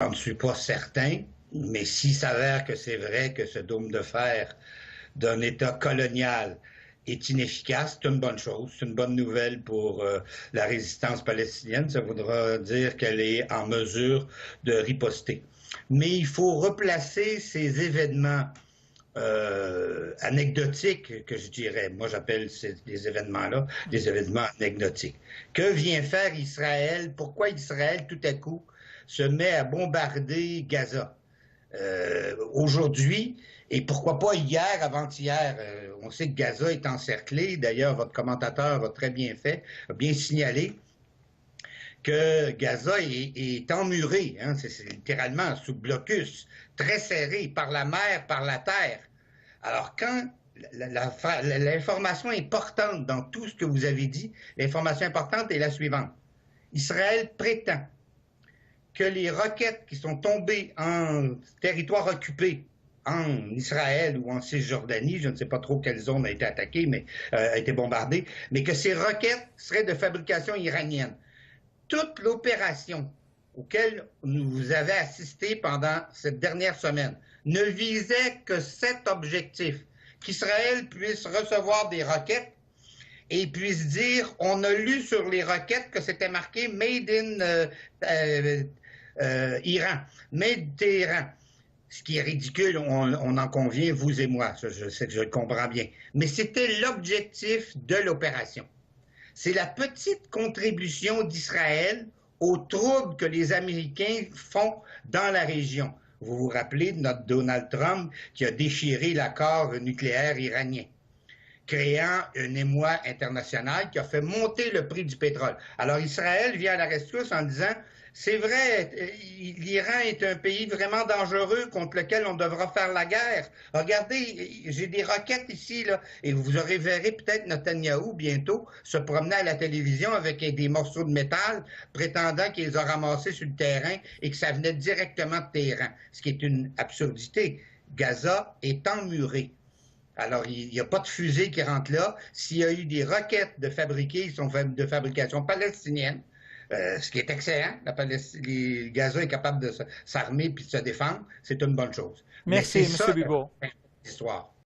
J'en suis pas certain, mais s'il s'avère que c'est vrai que ce dôme de fer d'un État colonial est inefficace, c'est une bonne chose, c'est une bonne nouvelle pour la résistance palestinienne. Ça voudra dire qu'elle est en mesure de riposter. Mais il faut replacer ces événements anecdotiques, que je dirais. Moi, j'appelle ces événements-là des événements anecdotiques. Que vient faire Israël? Pourquoi Israël, tout à coup, se met à bombarder Gaza? Aujourd'hui, et pourquoi pas hier, avant-hier, on sait que Gaza est encerclé. D'ailleurs, votre commentateur a très bien fait, a bien signalé que Gaza est emmuré, hein, c'est littéralement sous blocus, très serré par la mer, par la terre. Alors quand l'information importante dans tout ce que vous avez dit, l'information importante est la suivante. Israël prétend que les roquettes qui sont tombées en territoire occupé, en Israël ou en Cisjordanie, je ne sais pas trop quelle zone a été attaquée, mais a été bombardée, mais que ces roquettes seraient de fabrication iranienne. Toute l'opération auquel vous avez assisté pendant cette dernière semaine ne visait que cet objectif, qu'Israël puisse recevoir des roquettes et puisse dire, on a lu sur les roquettes que c'était marqué Made in Iran, Made Téhéran. Ce qui est ridicule, on en convient, vous et moi, je sais que je le comprends bien. Mais c'était l'objectif de l'opération. C'est la petite contribution d'Israël aux troubles que les Américains font dans la région. Vous vous rappelez de notre Donald Trump qui a déchiré l'accord nucléaire iranien, créant un émoi international qui a fait monter le prix du pétrole. Alors Israël vient à la rescousse en disant, c'est vrai, l'Iran est un pays vraiment dangereux contre lequel on devra faire la guerre. Regardez, j'ai des roquettes ici, là, et vous aurez verrez peut-être Netanyahou bientôt se promener à la télévision avec des morceaux de métal, prétendant qu'il les a ramassés sur le terrain et que ça venait directement de Téhéran, ce qui est une absurdité. Gaza est emmuré. Alors, il n'y a pas de fusée qui rentre là. S'il y a eu des roquettes de fabriquées, ils sont de fabrication palestinienne, ce qui est excellent. Gaza est capable de s'armer puis de se défendre. C'est une bonne chose. Mais Merci, c'est M. ça Bigot. l'histoire.